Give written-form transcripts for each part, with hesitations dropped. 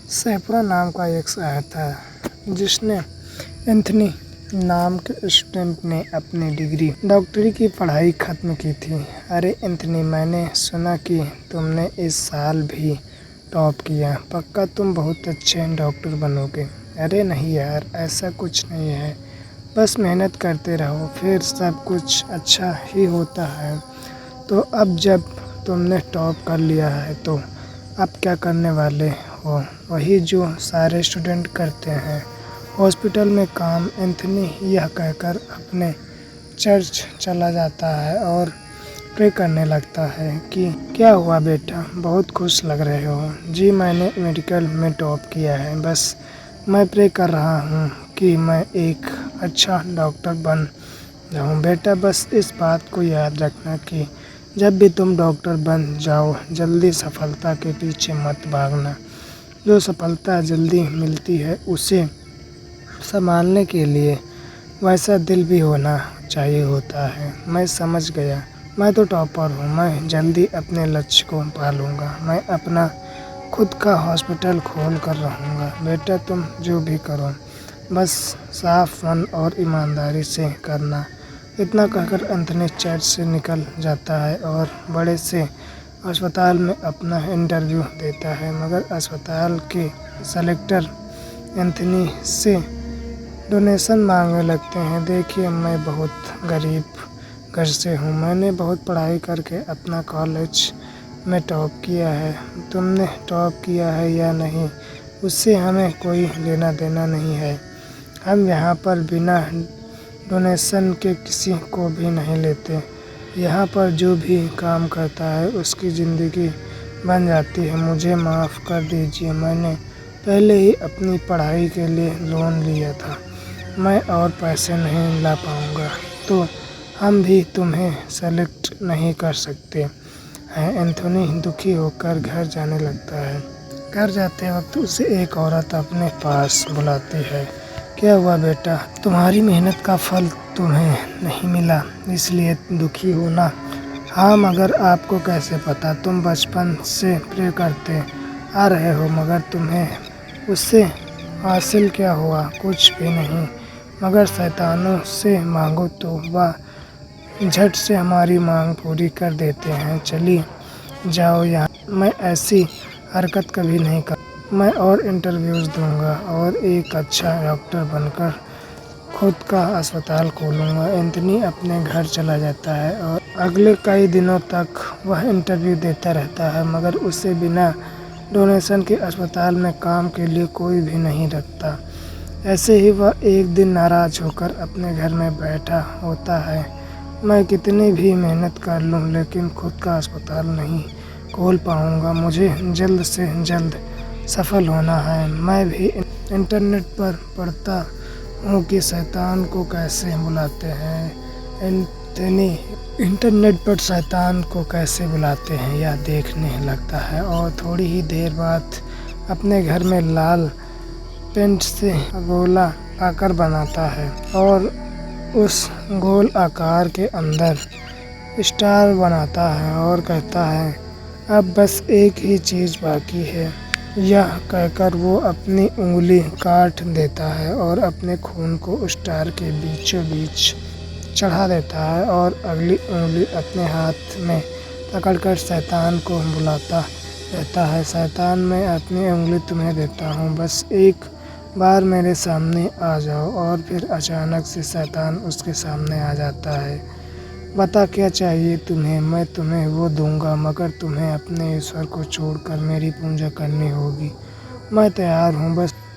सैफरा नाम का एक शहर था जिसने एंथनी नाम के स्टूडेंट ने अपनी डिग्री डॉक्टरी की पढ़ाई ख़त्म की थी। अरे एंथनी, मैंने सुना कि तुमने इस साल भी टॉप किया। पक्का तुम बहुत अच्छे डॉक्टर बनोगे। अरे नहीं यार, ऐसा कुछ नहीं है। बस मेहनत करते रहो, फिर सब कुछ अच्छा ही होता है। तो अब जब तुमने टॉप कर लिया है तो अब क्या करने वाले हो? वही जो सारे स्टूडेंट करते हैं, हॉस्पिटल में काम। एंथनी यह कहकर अपने चर्च चला जाता है और प्रे करने लगता है कि क्या हुआ बेटा, बहुत खुश लग रहे हो? जी, मैंने मेडिकल में टॉप किया है। बस मैं प्रे कर रहा हूँ कि मैं एक अच्छा डॉक्टर बन जाऊँ। बेटा, बस इस बात को याद रखना कि जब भी तुम डॉक्टर बन जाओ, जल्दी सफलता के पीछे मत भागना। जो सफलता जल्दी मिलती है उसे संभालने के लिए वैसा दिल भी होना चाहिए होता है। मैं समझ गया। मैं तो टॉपर हूँ। मैं जल्दी अपने लक्ष्य को पालूंगा। मैं अपना खुद का हॉस्पिटल खोल कर रहूँगा। बेटा, तुम जो भी करो बस साफ मन और ईमानदारी से करना। इतना कहकर एंथनी चर्च से निकल जाता है और बड़े से अस्पताल में अपना इंटरव्यू देता है। मगर अस्पताल के सेलेक्टर एंथनी से डोनेशन मांगने लगते हैं। देखिए, मैं बहुत गरीब घर से हूँ। मैंने बहुत पढ़ाई करके अपना कॉलेज में टॉप किया है। तुमने टॉप किया है या नहीं, उससे हमें कोई लेना देना नहीं है। हम यहाँ पर बिना डोनेशन के किसी को भी नहीं लेते। यहाँ पर जो भी काम करता है उसकी ज़िंदगी बन जाती है। मुझे माफ़ कर दीजिए, मैंने पहले ही अपनी पढ़ाई के लिए लोन लिया था। मैं और पैसे नहीं ला पाऊँगा तो हम भी तुम्हें सेलेक्ट नहीं कर सकते हैं। एंथोनी दुखी होकर घर जाने लगता है। घर जाते वक्त उसे एक औरत अपने पास बुलाती है। क्या हुआ बेटा, तुम्हारी मेहनत का फल तुम्हें नहीं मिला इसलिए दुखी हो ना? हाँ, मगर आपको कैसे पता? तुम बचपन से प्रे करते आ रहे हो। मगर तुम्हें उससे हासिल क्या हुआ? कुछ भी नहीं। मगर शैतानों से मांगो तो वह झट से हमारी मांग पूरी कर देते हैं। चली जाओ यहाँ। मैं ऐसी हरकत कभी नहीं कर। मैं और इंटरव्यूज़ दूंगा और एक अच्छा डॉक्टर बनकर खुद का अस्पताल खोलूंगा। एंथनी अपने घर चला जाता है और अगले कई दिनों तक वह इंटरव्यू देता रहता है, मगर उसे बिना डोनेशन के अस्पताल में काम के लिए कोई भी नहीं रखता। ऐसे ही वह एक दिन नाराज़ होकर अपने घर में बैठा होता है। मैं कितनी भी मेहनत कर लूँ लेकिन खुद का अस्पताल नहीं खोल पाऊँगा। मुझे जल्द से जल्द सफल होना है। मैं भी इंटरनेट पर पढ़ता हूँ कि शैतान को कैसे बुलाते हैं। एंथनी इंटरनेट पर शैतान को कैसे बुलाते हैं यह देखने लगता है और थोड़ी ही देर बाद अपने घर में लाल पेंट से गोला आकार बनाता है और उस गोल आकार के अंदर स्टार बनाता है और कहता है, अब बस एक ही चीज़ बाकी है। यह कहकर वो अपनी उंगली काट देता है और अपने खून को स्टार के बीचों बीच चढ़ा देता है और अगली उंगली अपने हाथ में पकड़कर शैतान को बुलाता रहता है। शैतान, मैं अपनी उंगली तुम्हें देता हूँ, बस एक बार मेरे सामने आ जाओ। और फिर अचानक से शैतान उसके सामने आ जाता है। बता क्या चाहिए तुम्हें? मैं तुम्हें वो दूंगा, मगर तुम्हें अपने ईश्वर को छोड़कर मेरी पूजा करनी होगी। मैं तैयार हूँ,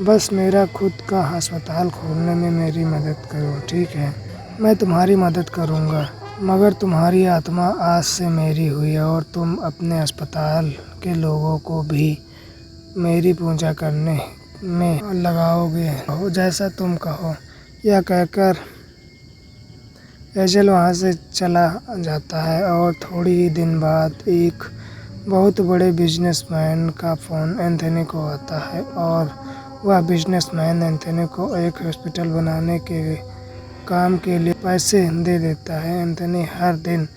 बस मेरा खुद का अस्पताल खोलने में मेरी मदद करो, ठीक है? मैं तुम्हारी मदद करूँगा, मगर तुम्हारी आत्मा आज से मेरी हुई है और तुम अपने अस्पताल के लोगों को भी मेरी पूजा करने में लगाओगे, हो जैसा तुम कहो। यह कहकर एंजल वहाँ से चला जाता है और थोड़ी ही दिन बाद एक बहुत बड़े बिजनेसमैन का फ़ोन एंथनी को आता है और वह बिजनेसमैन एंथनी को एक हॉस्पिटल बनाने के काम के लिए पैसे दे देता है। एंथनी हर दिन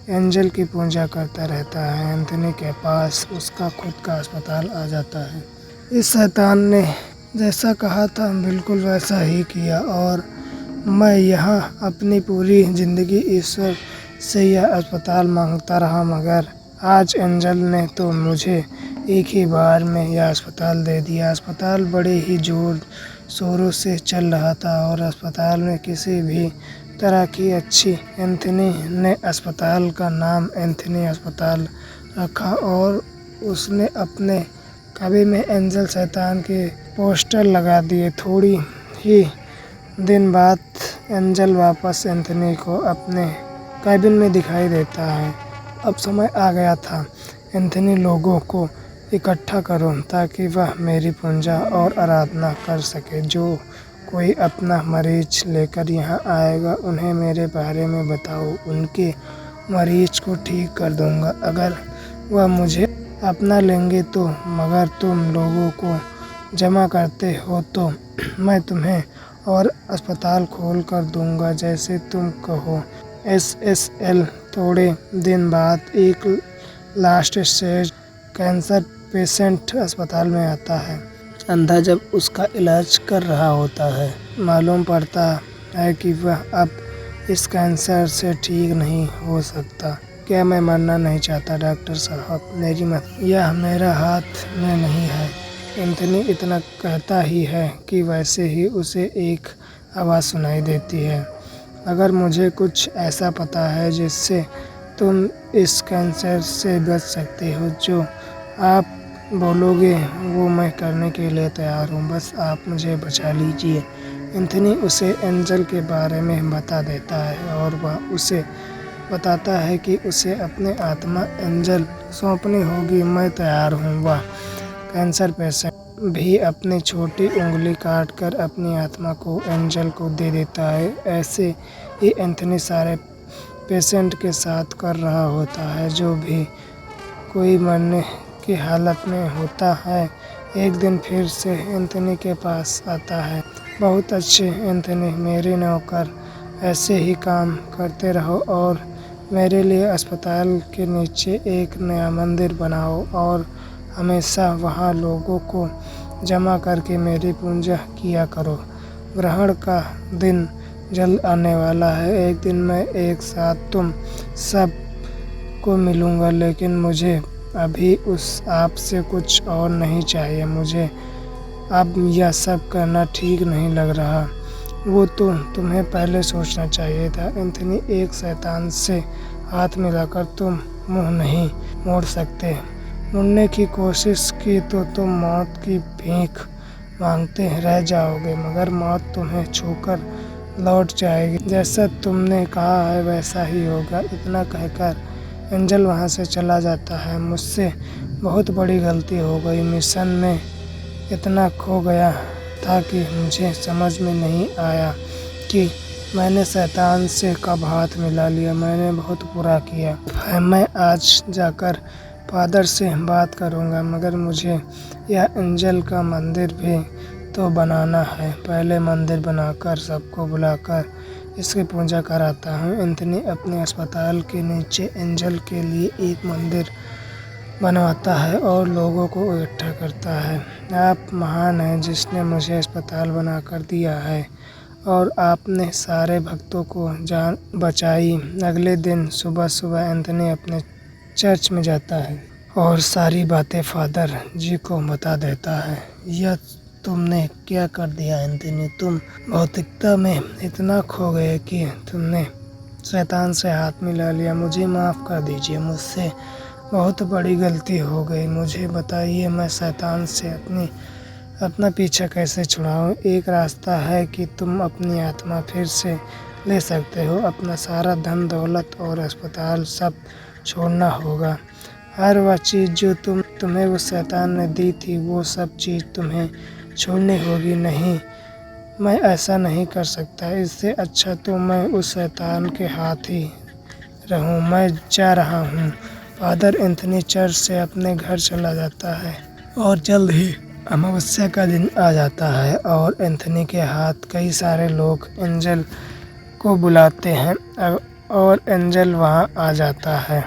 एंजल की पूजा करता रहता है। एंथनी के पास उसका खुद का अस्पताल आ जाता है। इस शैतान ने जैसा कहा था बिल्कुल वैसा ही किया और मैं यहाँ अपनी पूरी ज़िंदगी ईश्वर से यह अस्पताल मांगता रहा, मगर आज एंजल ने तो मुझे एक ही बार में यह अस्पताल दे दिया। अस्पताल बड़े ही ज़ोर शोरों से चल रहा था और अस्पताल में किसी भी तरह की अच्छी एंथनी ने अस्पताल का नाम एंथनी अस्पताल रखा और उसने अपने कभी में एंजल शैतान के पोस्टर लगा दिए। थोड़ी ही दिन बाद एंजल वापस एंथनी को अपने कैबिन में दिखाई देता है। अब समय आ गया था एंथनी लोगों को इकट्ठा करो ताकि वह मेरी पूजा और आराधना कर सके। जो कोई अपना मरीज लेकर यहाँ आएगा उन्हें मेरे बारे में बताओ, उनके मरीज को ठीक कर दूँगा अगर वह मुझे अपना लेंगे तो। मगर तुम लोगों को जमा करते हो तो मैं तुम्हें और अस्पताल खोल कर दूँगा जैसे तुम कहो। SSL थोड़े दिन बाद एक लास्ट स्टेज कैंसर पेशेंट अस्पताल में आता है। अंधा जब उसका इलाज कर रहा होता है मालूम पड़ता है कि वह अब इस कैंसर से ठीक नहीं हो सकता। क्या मैं मरना नहीं चाहता डॉक्टर साहब, मेरी मत, यह मेरा हाथ में नहीं है। एंथनी इतना कहता ही है कि वैसे ही उसे एक आवाज़ सुनाई देती है। अगर मुझे कुछ ऐसा पता है जिससे तुम इस कैंसर से बच सकते हो, जो आप बोलोगे वो मैं करने के लिए तैयार हूँ, बस आप मुझे बचा लीजिए। एंथनी उसे एंजल के बारे में बता देता है और वह उसे बताता है कि उसे अपनी आत्मा एंजल सौंपनी होगी। मैं तैयार हूँ। वह कैंसर पेशेंट भी अपनी छोटी उंगली काट कर अपनी आत्मा को एंजल को दे देता है। ऐसे ही एंथनी सारे पेशेंट के साथ कर रहा होता है। जो भी कोई मरने की हालत में होता है एक दिन फिर से एंथनी के पास आता है। बहुत अच्छे एंथनी, मेरे नौकर, ऐसे ही काम करते रहो और मेरे लिए अस्पताल के नीचे एक नया मंदिर बनाओ और हमेशा वहाँ लोगों को जमा करके मेरी पूजा किया करो। ग्रहण का दिन जल्द आने वाला है। एक दिन मैं एक साथ तुम सब को मिलूँगा, लेकिन मुझे अभी उस आपसे कुछ और नहीं चाहिए। मुझे अब यह सब करना ठीक नहीं लग रहा। वो तो तुम्हें पहले सोचना चाहिए था। एंथनी एक शैतान से हाथ मिलाकर तुम मुंह नहीं मोड़ सकते। मुड़ने की कोशिश की तो तुम मौत की भीख मांगते रह जाओगे, मगर मौत तुम्हें छूकर लौट जाएगी। जैसा तुमने कहा है वैसा ही होगा। इतना कहकर एंजल वहाँ से चला जाता है। मुझसे बहुत बड़ी गलती हो गई। मिशन में इतना खो गया था कि मुझे समझ में नहीं आया कि मैंने शैतान से कब हाथ मिला लिया। मैंने बहुत बुरा किया। मैं आज जाकर फादर से बात करूँगा, मगर मुझे यह एंजल का मंदिर भी तो बनाना है। पहले मंदिर बनाकर सबको बुलाकर इसकी पूजा कराता हूँ। एंथनी अपने अस्पताल के नीचे एंजल के लिए एक मंदिर बनवाता है और लोगों को इकट्ठा करता है। आप महान हैं जिसने मुझे अस्पताल बनाकर दिया है और आपने सारे भक्तों को जान बचाई। अगले दिन सुबह सुबह एंथनी अपने चर्च में जाता है और सारी बातें फादर जी को बता देता है। यह तुमने क्या कर दिया एंथनी? तुम भौतिकता में इतना खो गए कि तुमने शैतान से हाथ मिला लिया। मुझे माफ़ कर दीजिए, मुझसे बहुत बड़ी गलती हो गई। मुझे बताइए मैं शैतान से अपना पीछा कैसे छुड़ाऊँ? एक रास्ता है कि तुम अपनी आत्मा फिर से ले सकते हो। अपना सारा धन दौलत और अस्पताल सब छोड़ना होगा। हर वह चीज़ जो तुम्हें वो शैतान ने दी थी वो सब चीज़ तुम्हें छोड़नी होगी। नहीं, मैं ऐसा नहीं कर सकता। इससे अच्छा तो मैं उस शैतान के हाथ ही रहूं। मैं जा रहा हूं। फादर एंथनी चर्च से अपने घर चला जाता है और जल्द ही अमावस्या का दिन आ जाता है और एंथनी के हाथ कई सारे लोग एंजल को बुलाते हैं और एंजल वहां आ जाता है।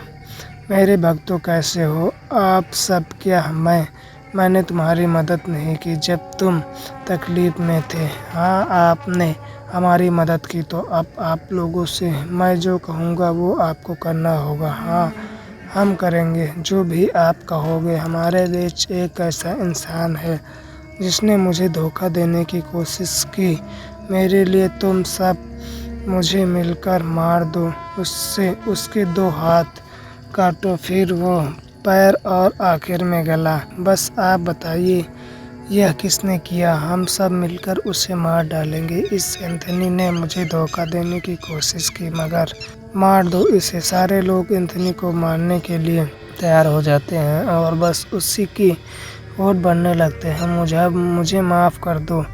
मेरे भक्तों कैसे हो आप सब? क्या मैं मैंने तुम्हारी मदद नहीं की जब तुम तकलीफ़ में थे। हाँ, आपने हमारी मदद की तो अब आप लोगों से मैं जो कहूँगा वो आपको करना होगा। हाँ, हम करेंगे जो भी आप कहोगे। हमारे बीच एक ऐसा इंसान है जिसने मुझे धोखा देने की कोशिश की। मेरे लिए तुम सब मुझे मिलकर मार दो, उससे उसके 2 हाथ काटो, फिर वो पैर और आखिर में गला। बस आप बताइए यह किसने किया? हम सब मिलकर उसे मार डालेंगे। इस एंथनी ने मुझे धोखा देने की कोशिश की, मगर मार दो इसे। सारे लोग एंथनी को मारने के लिए तैयार हो जाते हैं और बस उसी की ओर बढ़ने लगते हैं। मुझे माफ़ कर दो,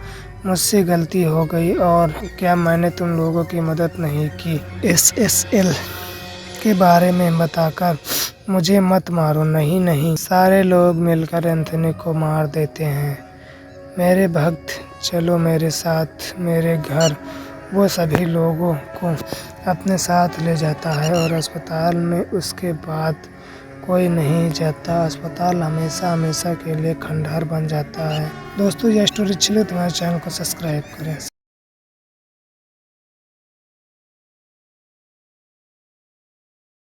मुझसे गलती हो गई। और क्या मैंने तुम लोगों की मदद नहीं की? SSL के बारे में बताकर मुझे मत मारो। नहीं नहीं, सारे लोग मिलकर एंथनी को मार देते हैं। मेरे भक्त, चलो मेरे साथ मेरे घर। वो सभी लोगों को अपने साथ ले जाता है और अस्पताल में उसके बाद कोई नहीं जाता। अस्पताल हमेशा हमेशा के लिए खंडहर बन जाता है। दोस्तों, यह स्टोरी अच्छी लगी तो हमारे चैनल को सब्सक्राइब करें।